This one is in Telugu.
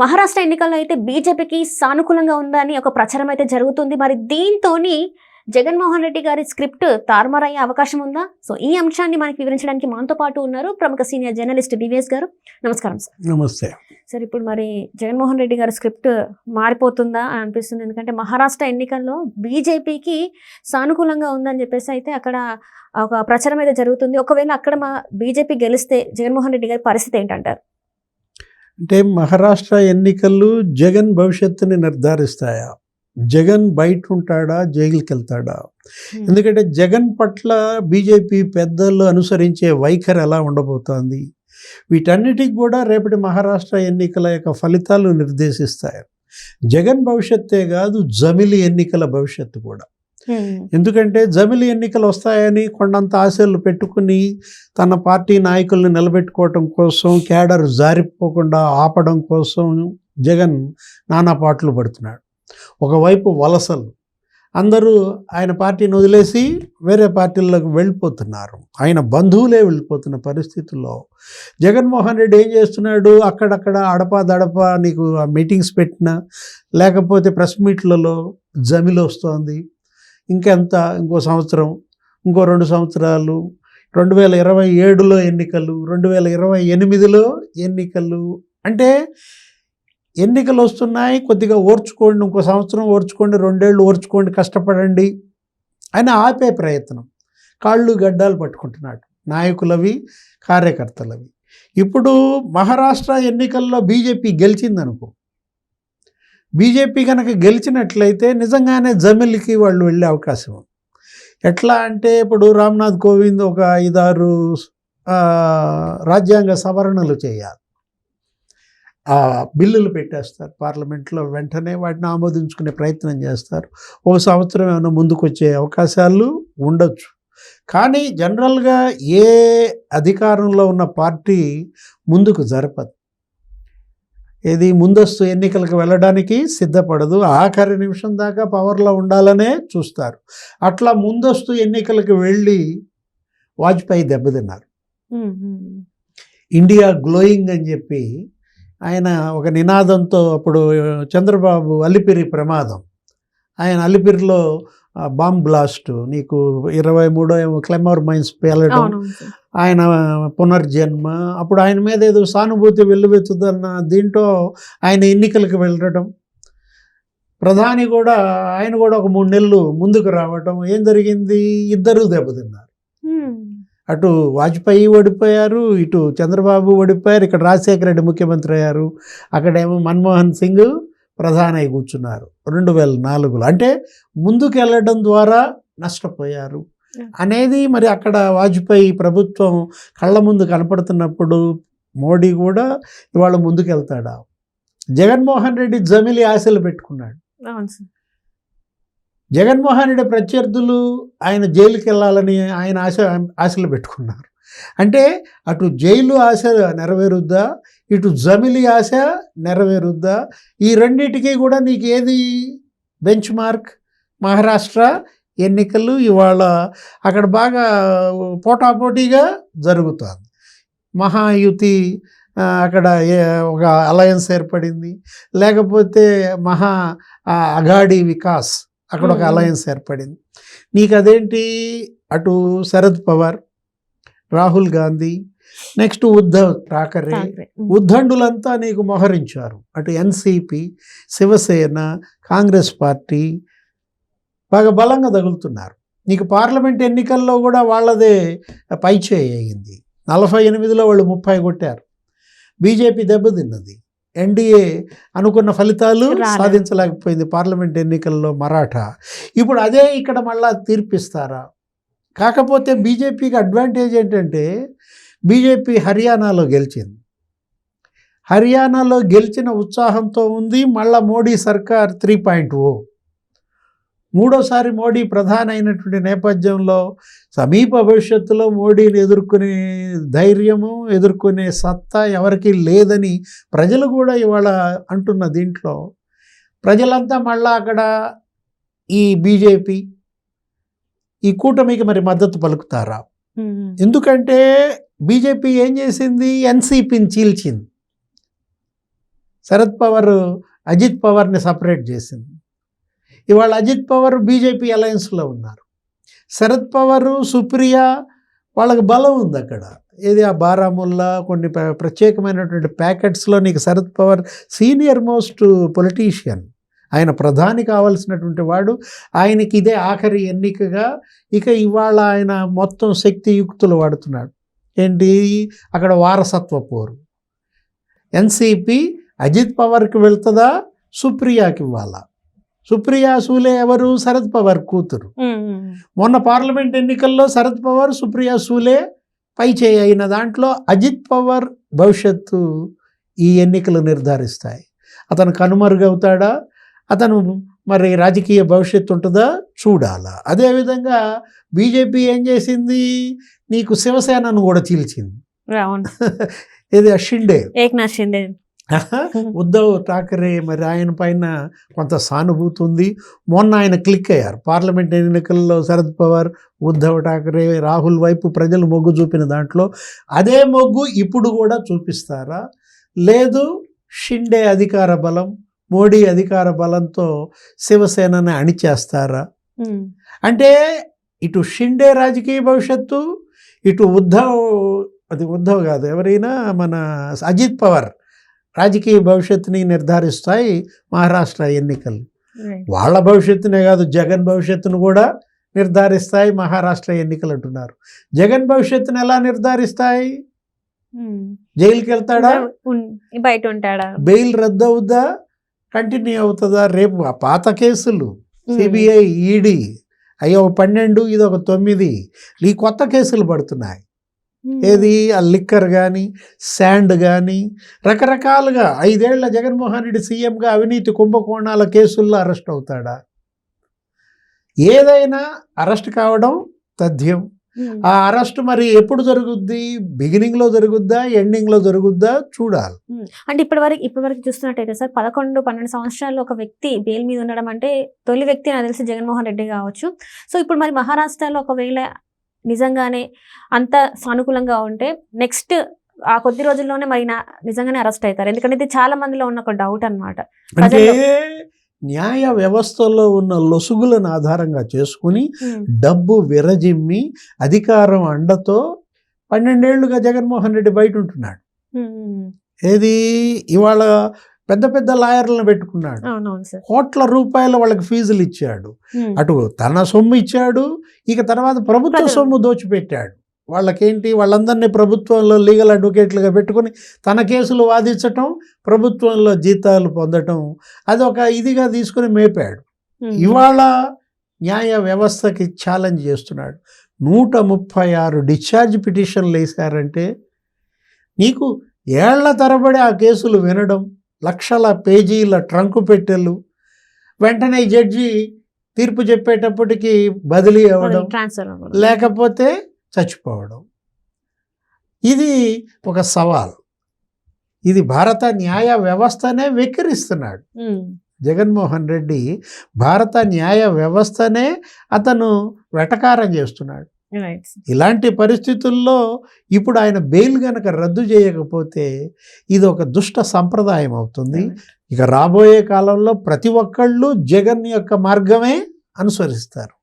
మహారాష్ట్ర ఎన్నికల్లో అయితే బీజేపీకి సానుకూలంగా ఉందని ఒక ప్రచారం అయితే జరుగుతుంది. మరి దీంతోని జగన్మోహన్ రెడ్డి గారి స్క్రిప్ట్ తారుమారయ్యే అవకాశం ఉందా? సో ఈ అంశాన్ని మనకి వివరించడానికి మనతో పాటు ఉన్నారు ప్రముఖ సీనియర్ జర్నలిస్ట్ డివిఎస్ గారు. నమస్కారం సార్. నమస్తే సార్, ఇప్పుడు మరి జగన్మోహన్ రెడ్డి గారి స్క్రిప్ట్ మారిపోతుందా అని అనిపిస్తుంది. ఎందుకంటే మహారాష్ట్ర ఎన్నికల్లో బీజేపీకి సానుకూలంగా ఉందని చెప్పేసి అయితే అక్కడ ఒక ప్రచారం అయితే జరుగుతుంది. ఒకవేళ అక్కడ బీజేపీ గెలిస్తే జగన్మోహన్ రెడ్డి గారి పరిస్థితి ఏంటంటారు? అంటే మహారాష్ట్ర ఎన్నికలు జగన్ భవిష్యత్తుని నిర్ధారిస్తాయా? జగన్ బయట ఉంటాడా, జైలుకి వెళ్తాడా? ఎందుకంటే జగన్ పట్ల బీజేపీ పెద్దలు అనుసరించే వైఖరి ఎలా ఉండబోతోంది, వీటన్నిటికి కూడా రేపటి మహారాష్ట్ర ఎన్నికల యొక్క ఫలితాలు నిర్దేశిస్తాయి. జగన్ భవిష్యత్తే కాదు, జమిలి ఎన్నికల భవిష్యత్తు కూడా. ఎందుకంటే జమిలి ఎన్నికలు వస్తాయని కొండంత ఆశలు పెట్టుకుని తన పార్టీ నాయకుల్ని నిలబెట్టుకోవటం కోసం, క్యాడర్ జారిపోకుండా ఆపడం కోసం జగన్ నానా పాటలు పడుతున్నాడు. ఒకవైపు వలసలు, అందరూ ఆయన పార్టీని వదిలేసి వేరే పార్టీలకు వెళ్ళిపోతున్నారు. ఆయన బంధువులే వెళ్ళిపోతున్న పరిస్థితుల్లో జగన్మోహన్ రెడ్డి ఏం చేస్తున్నాడు? అక్కడక్కడ అడపా నీకు మీటింగ్స్ పెట్టినా, లేకపోతే ప్రెస్ మీట్లలో జమిలి వస్తోంది, ఇంకో సంవత్సరం, ఇంకో 2 సంవత్సరాలు, 2027లో ఎన్నికలు, 2028లో ఎన్నికలు. అంటే ఎన్నికలు వస్తున్నాయి, కొద్దిగా ఓర్చుకోండి, ఇంకో సంవత్సరం ఓర్చుకోండి, 2 ఏళ్ళు ఓర్చుకోండి, కష్టపడండి అని ఆపే ప్రయత్నం. కాళ్ళు గడ్డాలు పట్టుకుంటున్నాడు నాయకులవి, కార్యకర్తలవి. ఇప్పుడు మహారాష్ట్ర ఎన్నికల్లో బీజేపీ గెలిచిందనుకో, బీజేపీ కనుక గెలిచినట్లయితే నిజంగానే జమిలికి వాళ్ళు వెళ్ళే అవకాశం ఉంది. ఎట్లా అంటే ఇప్పుడు రామ్నాథ్ కోవింద్ ఒక 5-6 రాజ్యాంగ సవరణలు చేయాలి, బిల్లులు పెట్టేస్తారు పార్లమెంట్లో, వెంటనే వాటిని ఆమోదించుకునే ప్రయత్నం చేస్తారు. ఒక సంవత్సరం ఏమైనా ముందుకు వచ్చే అవకాశాలు ఉండొచ్చు. కానీ జనరల్గా ఏ అధికారంలో ఉన్న పార్టీ ముందుకు జరపదు, ఏది ముందస్తు ఎన్నికలకు వెళ్ళడానికి సిద్ధపడదు, ఆఖరి నిమిషం దాకా పవర్లో ఉండాలనే చూస్తారు. అట్లా ముందస్తు ఎన్నికలకు వెళ్ళి వాజ్పేయి దెబ్బతిన్నారు. ఇండియా గ్లోయింగ్ అని చెప్పి ఆయన ఒక నినాదంతో, అప్పుడు చంద్రబాబు అలిపిరి ప్రమాదం, ఆయన అలిపిరిలో బాంబ్ బ్లాస్ట్, నీకు 23 క్లెమోర్ మైన్స్ పేలడం, ఆయన పునర్జన్మ, అప్పుడు ఆయన మీద ఏదో సానుభూతి వెల్లువెత్తుదన్న దీంట్లో ఆయన ఎన్నికలకు వెళ్ళడం, ప్రధాని కూడా ఆయన కూడా ఒక 3 నెలలు ముందుకు రావటం. ఏం జరిగింది? ఇద్దరూ దెబ్బతిన్నారు. అటు వాజ్పేయి ఓడిపోయారు, ఇటు చంద్రబాబు ఓడిపోయారు. ఇక్కడ రాజశేఖర రెడ్డి ముఖ్యమంత్రి అయ్యారు, అక్కడేమో మన్మోహన్ సింగ్ ప్రధాని అయి కూర్చున్నారు 2004లో. అంటే ముందుకు వెళ్ళడం ద్వారా నష్టపోయారు అనేది మరి అక్కడ వాజ్పేయి ప్రభుత్వం కళ్ళ ముందు కనపడుతున్నప్పుడు మోడీ కూడా ఇవాళ ముందుకు వెళ్తాడా? జగన్మోహన్ రెడ్డి జమిలి ఆశలు పెట్టుకున్నాడు. జగన్మోహన్ రెడ్డి ప్రత్యర్థులు ఆయన జైలుకి వెళ్ళాలని ఆయన ఆశలు పెట్టుకున్నారు. అంటే అటు జైలు ఆశ నెరవేరుద్దా, ఇటు జమిలి ఆశ నెరవేరుద్దా? ఈ రెండింటికి కూడా నీకు ఏది బెంచ్ మార్క్? మహారాష్ట్ర ఎన్నికలు ఇవాళ అక్కడ బాగా పోటాపోటీగా జరుగుతుంది. మహాయుతి, అక్కడ ఒక అలయన్స్ ఏర్పడింది, లేకపోతే అఘాడీ వికాస్, అక్కడ ఒక అలయన్స్ ఏర్పడింది. నీకు అదేంటి? అటు శరద్ పవార్, రాహుల్ గాంధీ, నెక్స్ట్ ఉద్ధవ్ ఠాకరే, ఉద్దండులంతా నీకు మోహరించారు. అటు ఎన్సిపి, శివసేన, కాంగ్రెస్ పార్టీ బాగా బలంగా తగులుతున్నారు. నీకు పార్లమెంట్ ఎన్నికల్లో కూడా వాళ్ళదే పైచేయి అయింది. 48లో వాళ్ళు 30 కొట్టారు. బీజేపీ దెబ్బతిన్నది. ఎన్డీఏ అనుకున్న ఫలితాలు సాధించలేకపోయింది పార్లమెంట్ ఎన్నికల్లో మరాఠా. ఇప్పుడు అదే ఇక్కడ మళ్ళా తీర్పిస్తారా? కాకపోతే బీజేపీకి అడ్వాంటేజ్ ఏంటంటే బీజేపీ హర్యానాలో గెలిచింది. హర్యానాలో గెలిచిన ఉత్సాహంతో ఉంది. మళ్ళా మోడీ సర్కార్ 3.0, మూడోసారి మోడీ ప్రధాని అయినటువంటి నేపథ్యంలో సమీప భవిష్యత్తులో మోడీని ఎదుర్కొనే ధైర్యము, ఎదుర్కొనే సత్తా ఎవరికీ లేదని ప్రజలు కూడా ఇవాళ అంటున్న దీంట్లో ప్రజలంతా మళ్ళా అక్కడ ఈ బీజేపీ, ఈ కూటమికి మరి మద్దతు పలుకుతారా? ఎందుకంటే బీజేపీ ఏం చేసింది? ఎన్సీపీని చీల్చింది. శరద్ పవార్ అజిత్ పవార్ని సపరేట్ చేసింది. ఇవాళ అజిత్ పవార్ బీజేపీ అలయన్స్లో ఉన్నారు. శరద్ పవార్, సుప్రియ వాళ్ళకి బలం ఉంది అక్కడ. ఏది ఆ బారాముల్లా కొన్ని ప్రత్యేకమైనటువంటి ప్యాకెట్స్లో నీకు Sharad Pawar senior most politician, ఆయన ప్రధాని కావాల్సినటువంటి వాడు. ఆయనకి ఇదే ఆఖరి ఎన్నికగా ఇక ఇవాళ ఆయన మొత్తం శక్తియుక్తులు వాడుతున్నాడు. ఏంటి అక్కడ వారసత్వ పోరు. ఎన్సీపీ అజిత్ పవార్కి వెళ్తుందా, సుప్రియాకి ఇవ్వాలా? సుప్రియా సూలే ఎవరు? శరద్ పవార్ కూతురు. మొన్న పార్లమెంట్ ఎన్నికల్లో శరద్ పవార్, సుప్రియా సూలే పై చేయి అయిన దాంట్లో అజిత్ పవార్ భవిష్యత్తు ఈ ఎన్నికలు నిర్ధారిస్తాయి. అతను కనుమరుగవుతాడా, అతను మరి రాజకీయ భవిష్యత్తు ఉంటుందా చూడాలా. అదేవిధంగా బీజేపీ ఏం చేసింది, నీకు శివసేనను కూడా చీల్చింది. ఇది షిండే, ఏక్నాథ్ షిండే, ఉద్ధవ్ ఠాకరే, మరి ఆయన పైన కొంత సానుభూతి ఉంది. మొన్న ఆయన క్లిక్ అయ్యారు పార్లమెంట్ ఎన్నికల్లో. శరద్ పవార్, ఉద్ధవ్ ఠాకరే, రాహుల్ వైపు ప్రజలు మొగ్గు చూపిన దాంట్లో అదే మొగ్గు ఇప్పుడు కూడా చూపిస్తారా? లేదు షిండే అధికార బలం, మోడీ అధికార బలంతో శివసేనని అణిచేస్తారా? అంటే ఇటు షిండే రాజకీయ భవిష్యత్తు, ఇటు ఉద్ధవ్ కాదు ఎవరైనా మన అజిత్ పవార్ రాజకీయ భవిష్యత్తుని నిర్ధారిస్తాయి మహారాష్ట్ర ఎన్నికలు. వాళ్ళ భవిష్యత్తునే కాదు, జగన్ భవిష్యత్తును కూడా నిర్ధారిస్తాయి మహారాష్ట్ర ఎన్నికలు అంటున్నారు. జగన్ భవిష్యత్తును ఎలా నిర్ధారిస్తాయి? జైలుకి వెళ్తాడా, బయట ఉంటాడా, బెయిల్ రద్దు అవుద్దా, కంటిన్యూ అవుతుందా? రేపు ఆ పాత కేసులు సిబిఐ, ఈడీ అయ్యో 12, ఇది ఒక 9, ఈ కొత్త కేసులు పడుతున్నాయి. ఏది ఆ లిక్కర్ కానీ, శాండ్ కానీ, రకరకాలుగా 5 ఏళ్ల జగన్మోహన్ రెడ్డి సీఎంగా అవినీతి కుంభకోణాల కేసుల్లో అరెస్ట్ అవుతాడా? ఏదైనా అరెస్ట్ కావడం తథ్యం. ఆ అరెస్ట్ మరి ఎప్పుడు జరుగుద్ది? బిగినింగ్లో జరుగుద్దా, ఎండింగ్లో జరుగుద్దా చూడాలి. అంటే ఇప్పటివరకు చూస్తున్నట్టయితే సార్ 11-12 సంవత్సరాలు ఒక వ్యక్తి బెయిల్ మీద ఉండడం అంటే తొలి వ్యక్తి నాకు తెలిసి జగన్మోహన్ రెడ్డి కావచ్చు. సో ఇప్పుడు మరి మహారాష్ట్రలో ఒకవేళ నిజంగానే అంత సానుకూలంగా ఉంటే నెక్స్ట్ ఆ కొద్ది రోజుల్లోనే మరి నిజంగానే అరెస్ట్ అవుతారు. ఎందుకంటే ఇది చాలా మందిలో ఉన్న ఒక డౌట్ అన్నమాట. అంటే న్యాయ వ్యవస్థలో ఉన్న లొసుగులను ఆధారంగా చేసుకుని డబ్బు విరజిమ్మి అధికారం అండతో 12 ఏళ్లుగా జగన్మోహన్ రెడ్డి బయట ఉంటున్నాడు. ఏది ఇవాళ పెద్ద పెద్ద లాయర్లను పెట్టుకున్నాడు, కోట్ల రూపాయల వాళ్ళకి ఫీజులు ఇచ్చాడు. అటు తన సొమ్ము ఇచ్చాడు, ఇక తర్వాత ప్రభుత్వ సొమ్ము దోచిపెట్టాడు. వాళ్ళకేంటి, వాళ్ళందరినీ ప్రభుత్వంలో లీగల్ అడ్వకేట్లుగా పెట్టుకొని తన కేసులు వాదించటం, ప్రభుత్వంలో జీతాలు పొందటం, అది ఒక ఇదిగా తీసుకుని మేపాడు. ఇవాళ న్యాయ వ్యవస్థకి ఛాలెంజ్ చేస్తున్నాడు. 136 డిశ్చార్జ్ పిటిషన్లు వేశారంటే నీకు ఏళ్ల తరబడి ఆ కేసులు వినడం, లక్షల పేజీల ట్రంకు పెట్టెలు, వెంటనే జడ్జి తీర్పు చెప్పేటప్పటికి బదిలీ అవ్వడం, లేకపోతే చచ్చిపోవడం. ఇది ఒక సవాల్. ఇది భారత న్యాయ వ్యవస్థనే వెక్కిరిస్తున్నాడు జగన్మోహన్ రెడ్డి. భారత న్యాయ వ్యవస్థనే అతను వెటకారం చేస్తున్నాడు. ఇలాంటి పరిస్థితుల్లో ఇప్పుడు ఆయన బెయిల్ గనక రద్దు చేయకపోతే ఇది ఒక దుష్ట సంప్రదాయం అవుతుంది. ఇక రాబోయే కాలంలో ప్రతి ఒక్కళ్ళు జగన్ యొక్క మార్గమే అనుసరిస్తారు.